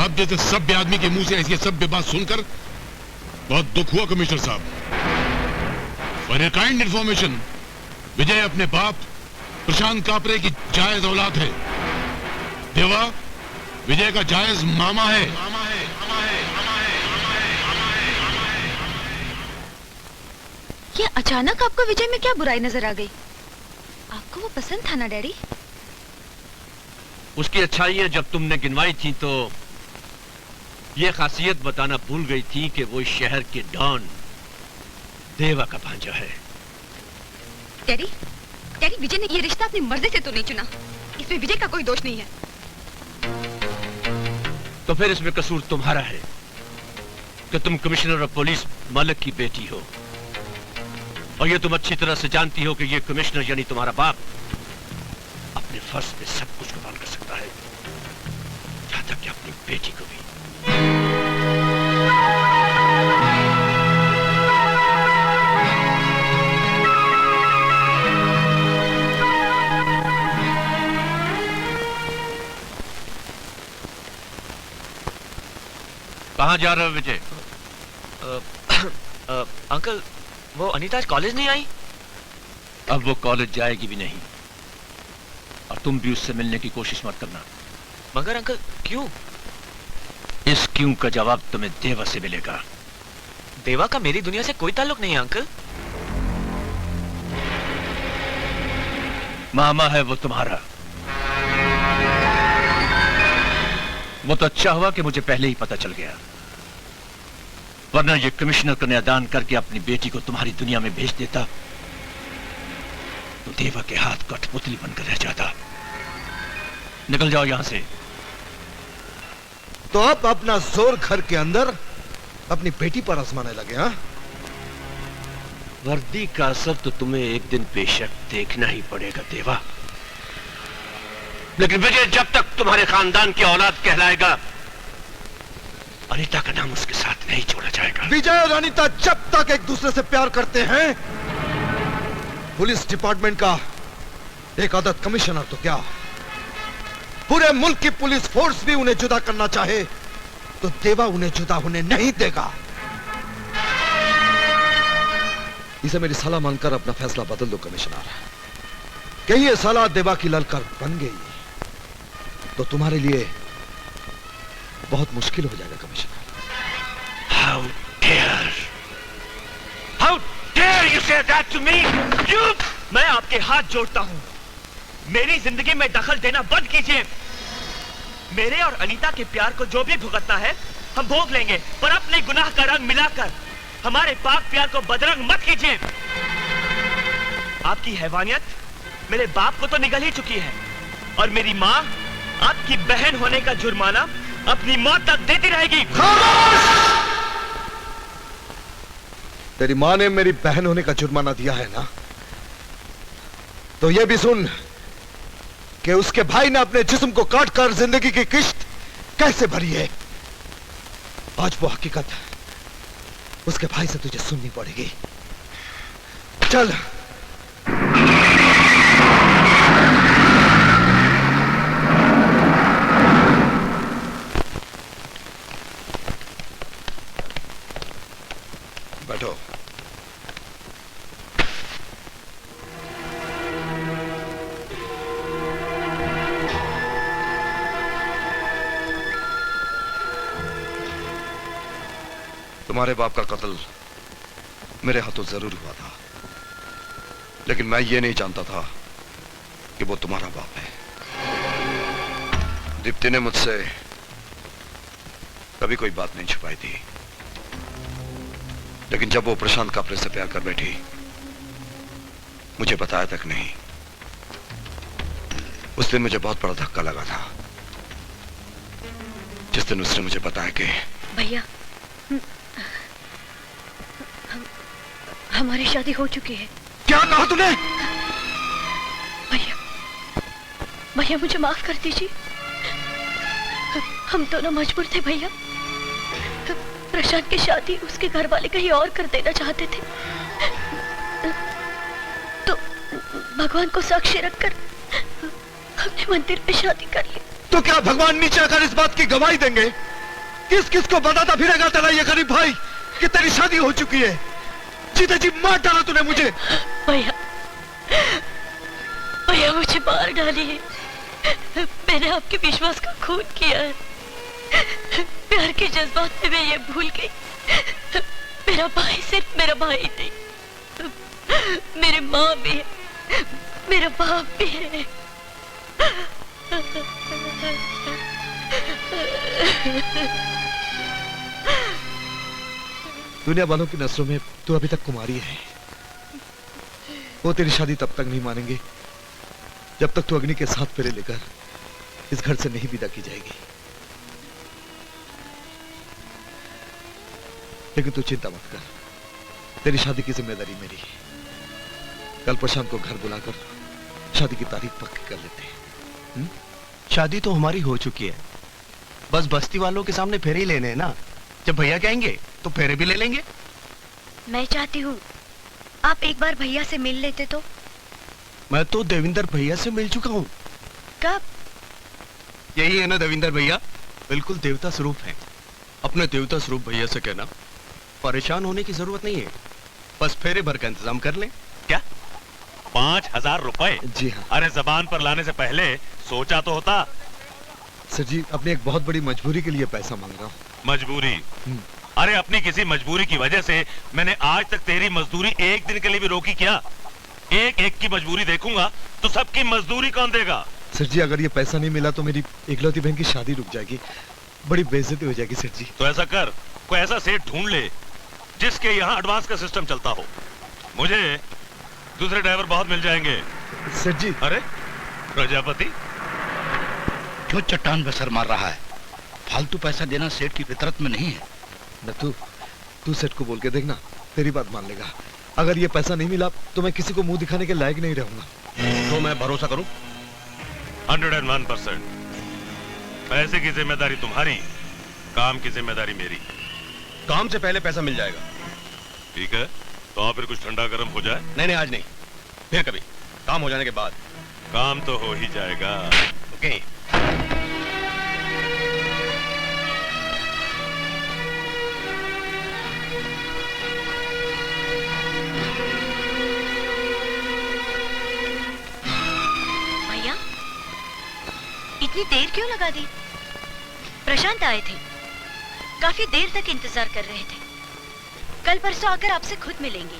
आप जैसे सभ्य आदमी के मुंह से ऐसी सभ्य बात सुनकर बहुत दुख हुआ कमिश्नर साहब। फॉर ए काइंड इंफॉर्मेशन, विजय अपने बाप प्रशांत कापरे की जायज औलाद है। देवा विजय का जायज मामा है। ये अचानक आपको विजय में क्या बुराई नजर आ गई? आपको वो पसंद था ना डैडी? उसकी अच्छाइयां जब तुमने गिनवाई थी तो ये खासियत बताना भूल गई थी कि वो इस शहर के डॉन देवा का भांजा है। डैडी, डैडी विजय ने ये रिश्ता अपनी मर्जी से तो नहीं चुना। इसमें विजय का कोई दोष नहीं है। तो फिर इसमें कसूर तुम्हारा है कि तुम कमिश्नर ऑफ पुलिस मलिक की बेटी हो, और ये तुम अच्छी तरह से जानती हो कि ये कमिश्नर यानी तुम्हारा बाप अपने फर्ज पे सब कुछ कुर्बान कर सकता है, यहां तक कि अपनी बेटी को भी। कहां जा रहे हो विजय? अंकल, वो अनीता आज कॉलेज नहीं आई? अब वो कॉलेज जाएगी भी नहीं, और तुम भी उससे मिलने की कोशिश मत करना। मगर अंकल क्यों? इस क्यों का जवाब तुम्हें देवा से मिलेगा। देवा का मेरी दुनिया से कोई ताल्लुक नहीं है अंकल। मामा है वो तुम्हारा। वो तो अच्छा हुआ कि मुझे पहले ही पता चल गया, वरना ये कमिश्नर कन्यादान करके अपनी बेटी को तुम्हारी दुनिया में भेज देता तो देवा के हाथ कठपुतली बनकर रह जाता। निकल जाओ यहां से। तो आप अपना जोर घर के अंदर अपनी बेटी पर आजमाने लगे? हाँ, वर्दी का असर तो तुम्हें एक दिन बेशक देखना ही पड़ेगा देवा, लेकिन विजय जब तक तुम्हारे खानदान की औलाद कहलाएगा, अनीता का नाम उसके साथ नहीं छोड़ा जाएगा। विजय और अनीता जब तक एक दूसरे से प्यार करते हैं, पुलिस डिपार्टमेंट का एक आदत कमिश्नर तो क्या, पूरे मुल्क की पुलिस फोर्स भी उन्हें जुदा करना चाहे तो देवा उन्हें जुदा होने नहीं देगा। इसे मेरी सलाह मानकर अपना फैसला बदल दो कमिश्नर। कहीं ये सलाह देवा की ललकार बन गई तो तुम्हारे लिए बहुत मुश्किल हो जाएगा commissioner. How dare you say that to me? You! मैं आपके हाथ जोड़ता हूं, मेरी जिंदगी में दखल देना बंद कीजिए। मेरे और अनीता के प्यार को जो भी भुगतना है हम भोग लेंगे, पर अपने गुनाह का रंग मिलाकर हमारे पाक प्यार को बदरंग मत कीजिए। आपकी हैवानियत मेरे बाप को तो निगल ही चुकी है, और मेरी माँ आपकी बहन होने का जुर्माना अपनी मौत तक देती रहेगी। तेरी माँ ने मेरी बहन होने का जुर्माना दिया है ना, तो यह भी सुन कि उसके भाई ने अपने जिस्म को काटकर जिंदगी की किश्त कैसे भरी है। आज वो हकीकत उसके भाई से तुझे सुननी पड़ेगी। चल। बैठो। तुम्हारे बाप का कत्ल मेरे हाथों जरूर हुआ था, लेकिन मैं ये नहीं जानता था कि वो तुम्हारा बाप है। दीप्ति ने मुझसे कभी कोई बात नहीं छुपाई थी, लेकिन जब वो प्रशांत कापरे से प्यार कर बैठी, मुझे बताया तक नहीं। उस दिन मुझे बहुत बड़ा धक्का लगा था, जिस दिन उसने मुझे बताया कि भैया हमारी शादी हो चुकी है। क्या कहा तूने? भैया भैया मुझे माफ कर दीजिए, हम दोनों मजबूर थे भैया। प्रशांत की शादी उसके घर वाले कहीं और कर देना चाहते थे, तो भगवान को साक्षी रखकर हमने मंदिर में शादी कर ली। तो क्या भगवान नीचे आकर इस बात की गवाही देंगे किस किस को बताता फिरेगा तेरा ये गरीब भाई कि तेरी शादी हो चुकी है? जीते जी मार डाला तूने मुझे। भैया, भैया मुझे मार डालिए। मैंने आपके विश्वास का खून किया है। प्यार के जज्बात में मैं ये भूल गई, मेरा भाई सिर्फ मेरा भाई नहीं, मेरी माँ भी है, मेरा बाप भी है। दुनिया वालों की नजरों में तू अभी तक कुमारी है। वो तेरी शादी तब तक नहीं मानेंगे जब तक तू अग्नि के साथ फेरे लेकर इस घर से नहीं विदा की जाएगी। लेकिन तू चिंता मत कर, तेरी शादी की जिम्मेदारी मेरी है। कल प्रशांत को घर बुलाकर शादी की तारीख पक्की कर लेते हैं। शादी तो हमारी हो चुकी है, बस बस्ती वालों के सामने फेरे ही लेने हैं ना। जब भैया कहेंगे तो फेरे भी ले लेंगे। मैं चाहती हूँ आप एक बार भैया से मिल लेते तो। मैं तो देविंदर भैया से मिल चुका हूँ। कब? यही है ना देविंदर भैया, बिल्कुल देवता स्वरूप है। अपने देवता स्वरूप भैया से कहना परेशान होने की जरूरत नहीं है, बस फेरे भर का इंतजाम कर लें। क्या 5,000 रुपए? जी हाँ। अरे जबान पर लाने से पहले सोचा तो होता। सर जी, अपनी एक बहुत बड़ी मजबूरी के लिए पैसा मांग रहा हूँ। मजबूरी? अरे अपनी किसी मजबूरी की वजह से मैंने आज तक तेरी मजदूरी एक दिन के लिए भी रोकी क्या? एक एक की मजबूरी देखूंगा तो सबकी मजदूरी कौन देगा? सर जी, अगर ये पैसा नहीं मिला तो मेरी इकलौती बहन की शादी रुक जाएगी, बड़ी बेइज्जती हो जाएगी सर जी। तो ऐसा कर, कोई ऐसा सेठ ढूंढ ले जिसके यहाँ एडवांस का सिस्टम चलता हो। मुझे दूसरे ड्राइवर बहुत मिल जाएंगे। सर जी। अरे प्रजापति क्यों चट्टान पे सर मार रहा है? फालतू पैसा देना सेठ की फितरत में नहीं है। नथु, तू सेठ को बोल के देखना, तेरी बात मान लेगा। अगर ये पैसा नहीं मिला तो मैं किसी को मुंह दिखाने के लायक नहीं रहूंगा। तो मैं भरोसा करूं? 101%। पैसे की जिम्मेदारी तुम्हारी, काम की जिम्मेदारी मेरी। काम से पहले पैसा मिल जाएगा। ठीक है, तो आप फिर कुछ ठंडा गर्म हो जाए। नहीं आज नहीं, फिर कभी, काम हो जाने के बाद। काम तो हो ही जाएगा। ओके। भैया, इतनी देर क्यों लगा दी? प्रशांत आए थे, काफी देर तक इंतजार कर रहे थे। कल परसों आकर आपसे खुद मिलेंगे।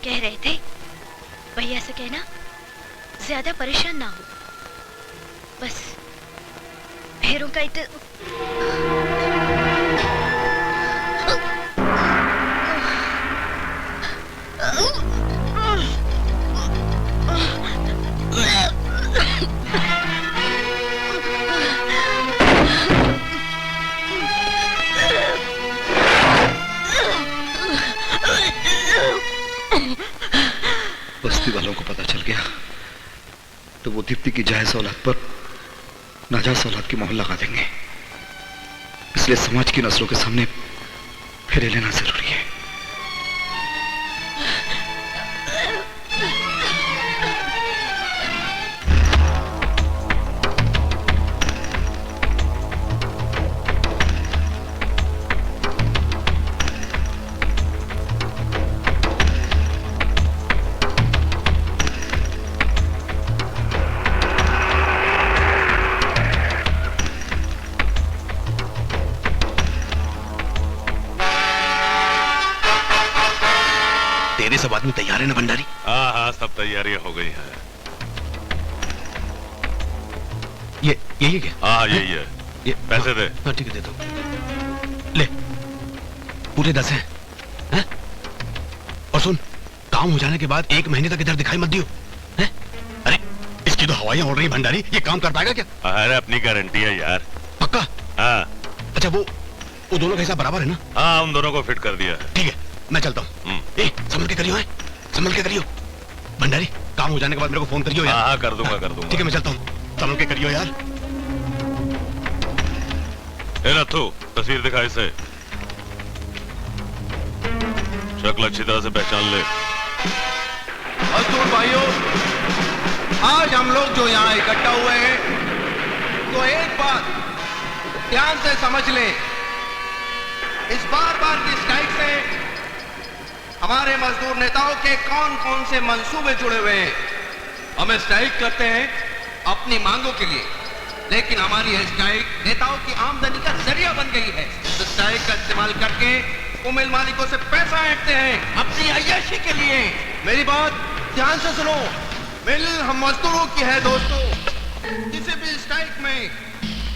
कह रहे थे भैया से कहना ज्यादा परेशान ना हो, बस फेरों का बस्ती वालों को पता चल गया तो वो दीप्ति की जायज औलाद पर नाजायज औलाद की मोहर लगा देंगे। इसलिए समाज की नजरों के सामने फेरे लेना जरूरी है। तेरे सब आदमी तैयार है ना भंडारी? हाँ हाँ, सब तैयारियां हो गई हैं। ये यही क्या? हाँ यही है। ये पैसे दे। हाँ ठीक है, दे दो। ले, पूरे 10 हैं। हैं? और सुन, काम हो जाने के बाद 1 महीने तक इधर दिखाई मत दियो। हैं? अरे इसकी तो हवाइयां उड़ रही भंडारी, ये काम कर पाएगा क्या? अरे अपनी गारंटी है यार। पक्का? हाँ। अच्छा वो दोनों का हिसाब बराबर है ना? हाँ, उन दोनों को फिट कर दिया है। ठीक है, मैं चलता हूँ। संभल के करियो, है? संभल के करियो भंडारी। काम हो जाने के बाद मेरे को फोन करियो यार। हाँ कर दूंगा, कर दूंगा। ठीक है, मैं चलता हूँ। संभल के करियो यार। नथु, तस्वीर दिखा इसे। शक्ल अच्छी तरह से पहचान ले। मजदूर भाइयों, आज हम लोग जो यहाँ इकट्ठा हुए हैं तो एक बात ध्यान से समझ लें, इस बार की स्ट्राइक से हमारे मजदूर नेताओं के कौन कौन से मंसूबे जुड़े हुए हैं। हम स्ट्राइक करते हैं अपनी मांगों के लिए, लेकिन हमारी यह स्ट्राइक नेताओं की आमदनी का जरिया बन गई है। तो स्ट्राइक का इस्तेमाल करके वो मिल मालिकों से पैसा ऐंठते हैं अपनी अय्याशी के लिए। मेरी बात ध्यान से सुनो, मिल हम मजदूरों की है दोस्तों। किसी भी स्ट्राइक में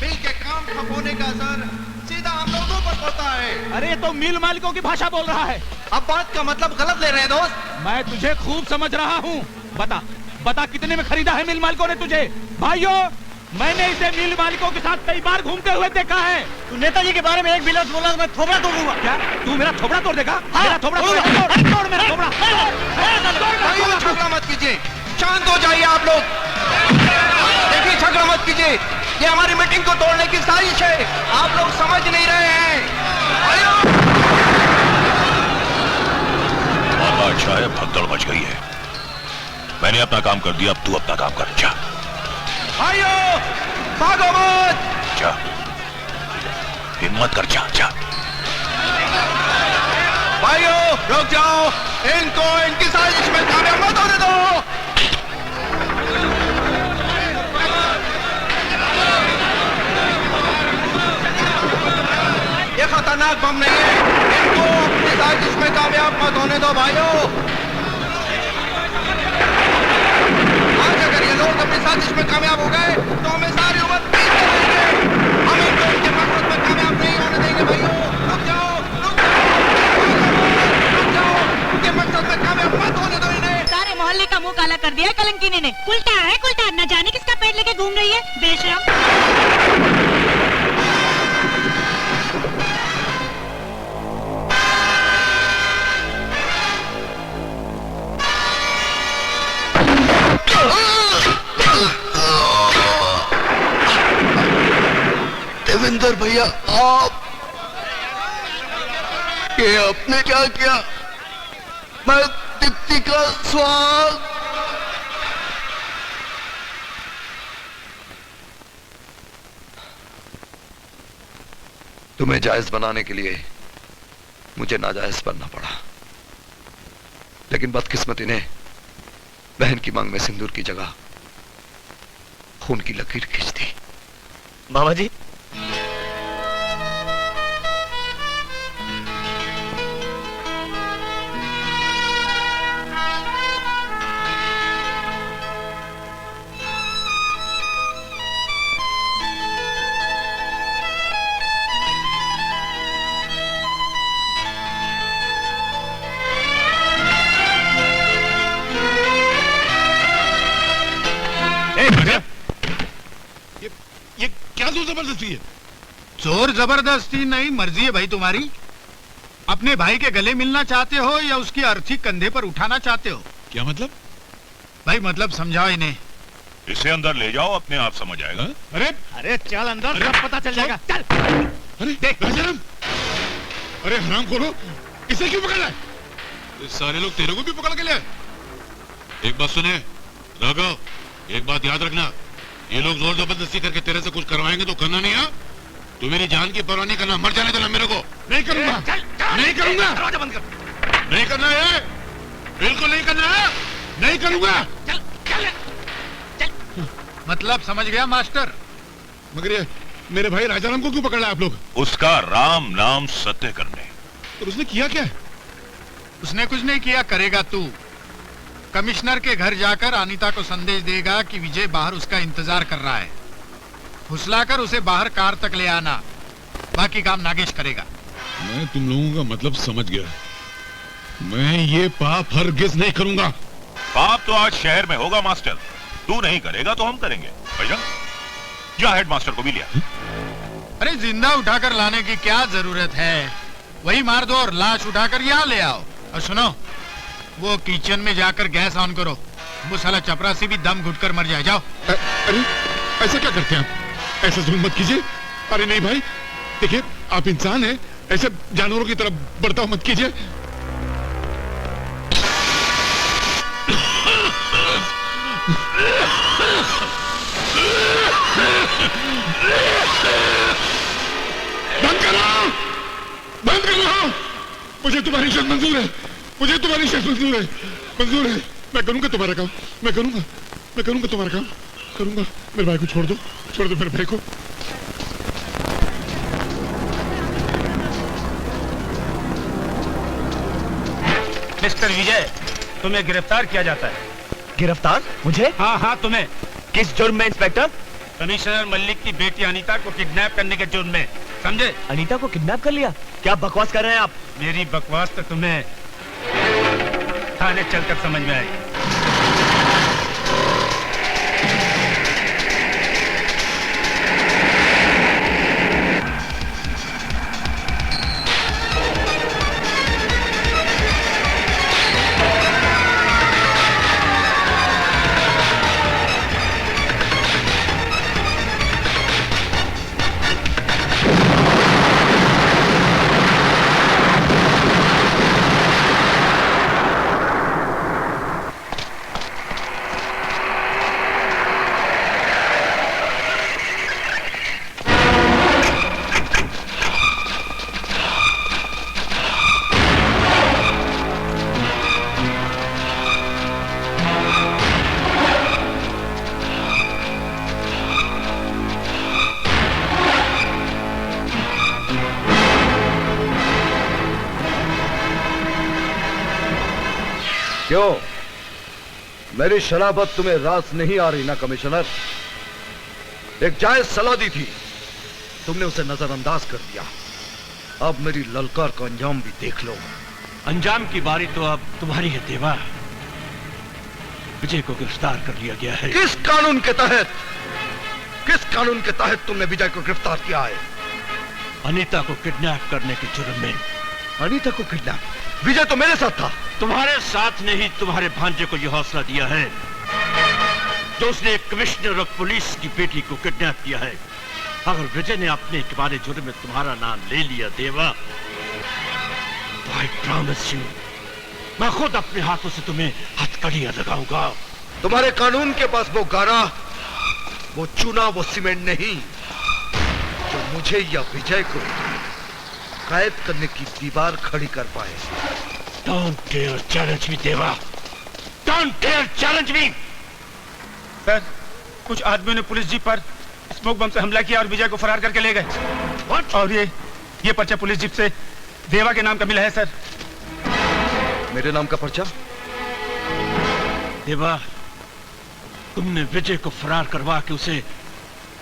मिल के काम ठप होने का असर सीधा हम लोगों पर होता है। अरे तो मिल मालिकों की भाषा बोल रहा है। अब बात का मतलब गलत ले रहे हैं दोस्त। मैं तुझे खूब समझ रहा हूँ। बता बता कितने में खरीदा है मिल मालिकों ने तुझे? भाइयों, मैंने इसे मिल मालिकों के साथ कई बार घूमते हुए देखा है। तू नेताजी के बारे में एक भी लफ्ज बोला तो मैं थोबड़ा तोड़ूंगा। क्या तू मेरा थोबड़ा तोड़ देगा? हाँ, मेरा थोबड़ा तोड़ मेरा थोबड़ा। भाइयों, झगड़ा मत कीजिए, शांत हो जाइए आप लोग। देखिए, झगड़ा मत कीजिए, ये हमारी मीटिंग को तोड़ने की साजिश है। आप लोग समझ नहीं रहे हैं। अच्छा है, भगदड़ मच गई है। मैंने अपना काम कर दिया, अब तू अपना काम कर। जा भाइयों, भागो मत। जा, हिम्मत कर, जा जा। भाइयों, रुक जाओ, इनको इनकी साजिश में कामयाब मत होने दो। ये खतरनाक बम नहीं है, इनको अपनी साजिश में कामयाब मत होने दो भाइयों। आज अगर ये लोग अपनी साजिश में कामयाब हो गए तो हमें सारी उम्र पीछे रहेंगे। हम इनको इनके मकसद में कामयाब नहीं होने देंगे भाइयों। रुक जाओ, रुक जाओ, इनके मकसद में कामयाब मत होने दो इन्हें। सारे मोहल्ले का मुंह काला कर दिया कलंकिनी ने। उल्टा है, उल्टा न जाने किसका पेट लेके घूम रही है बेशरम। देवेंद्र भैया, आप ये आपने क्या किया? मैं दीप्ति का स्वाद। तुम्हें जायज बनाने के लिए मुझे नाजायज बनना पड़ा, लेकिन बदकिस्मती ने बहन की मांग में सिंदूर की जगह खून की लकीर खींच दी। बाबा जी, ये क्या जोर जबरदस्ती है? जोर जबरदस्ती नहीं, मर्जी है भाई तुम्हारी। अपने भाई के गले मिलना चाहते हो या उसकी अर्थी कंधे पर उठाना चाहते हो? क्या मतलब? भाई मतलब समझाओ इन्हें। इसे अंदर ले जाओ, अपने आप समझ आएगा। अरे अरे चल अंदर, सब पता चल जाएगा। चल। अरे देख राजाराम, अरे हराम खोलो, इसे क्यों पकड़ रहा है? ये सारे लोग तेरे को भी पकड़ के ले। एक बात सुने राघव, एक बात याद रखना, ये लोग जोर जबरदस्ती करके तेरे से कुछ करवाएंगे तो करना नहीं। हाँ, तू मेरी जान की परवाह नहीं करना, मर जाने देना मेरे को। नहीं करूंगा, नहीं करूंगा, दरवाजा बंद कर। नहीं करना है, बिल्कुल नहीं करना है, नहीं करूंगा। मतलब समझ गया मास्टर? मगर ये मेरे भाई राजाराम को क्यों पकड़ रहा है आप लोग? उसका राम नाम सत्य करने। और उसने किया क्या? उसने कुछ नहीं किया, करेगा तू। कमिश्नर के घर जाकर अनीता को संदेश देगा कि विजय बाहर उसका इंतजार कर रहा है। फुसलाकर उसे बाहर कार तक ले आना, बाकी काम नागेश करेगा। मैं तुम लोगों का मतलब समझ गया। मैं ये पाप हरगिज नहीं करूंगा। पाप तो आज शहर में होगा मास्टर, तू नहीं करेगा तो हम करेंगे। भाईजान, जा हेड मास्टर को भी लिया। अरे जिंदा उठाकर लाने की क्या जरूरत है, वही मार दो और लाश उठाकर यहाँ ले आओ। और सुनो, वो किचन में जाकर गैस ऑन करो, वो साला चपरासी भी दम घुटकर मर जाए। जाओ। अरे ऐसा क्या करते हैं आप? ऐसा जुल्म मत कीजिए। अरे नहीं भाई, देखिए आप इंसान हैं, ऐसे जानवरों की तरफ बर्ताव मत कीजिए। मुझे तुम्हारी शर्त मंजूर है, मुझे तुम्हारी शर्त मंजूर है, मंजूर है। मैं करूंगा तुम्हारा काम, मैं करूंगा तुम्हारा काम, करूंगा। मेरे भाई को छोड़ दो मेरे भाई को। मिस्टर विजय, तुम्हें गिरफ्तार किया जाता है। गिरफ्तार? मुझे? हाँ हाँ, तुम्हें। किस जुर्म में इंस्पेक्टर? कमिश्नर मलिक की बेटी अनीता को किडनैप करने के जुर्म में, समझे? अनीता को किडनैप कर लिया? क्या बकवास कर रहे हैं आप? मेरी बकवास तो तुम्हें थाने चलकर समझ में आएगी। क्यों, मेरी शराबत तुम्हें रास नहीं आ रही ना कमिश्नर? एक जायज सलाह दी थी, तुमने उसे नजरअंदाज कर दिया। अब मेरी ललकार का अंजाम भी देख लो। अंजाम की बारी तो अब तुम्हारी है देवा। विजय को गिरफ्तार कर लिया गया है। किस कानून के तहत? किस कानून के तहत तुमने विजय को गिरफ्तार किया है? अनीता को किडनैप करने के जुर्म में। अनीता को किडनैप? विजय तो मेरे साथ था। तुम्हारे साथ ने ही तुम्हारे भांजे को यह हौसला दिया है जो उसने एक कमिश्नर ऑफ पुलिस की बेटी को किडनैप किया है। अगर विजय ने अपने तुम्हारे जुर्म में तुम्हारा नाम ले लिया देवा, तो आई प्रॉमिस यू, मैं खुद अपने हाथों से तुम्हें हथकड़ियां लगाऊंगा। तुम्हारे कानून के पास वो गारा, वो चूना, वो सीमेंट नहीं जो मुझे या विजय को कैद करने की दीवार खड़ी कर पाए। Don't dare challenge me, देवा। Don't dare challenge me। Sir, कुछ आदमियों ने पुलिस जीप पर स्मोक बम से हमला किया और विजय को फरार करके ले गए। What? और ये पर्चा पुलिस जीप से देवा के नाम का मिला है सर। मेरे नाम का पर्चा? देवा, तुमने विजय को फरार करवा के उसे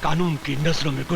कानून की नजरों में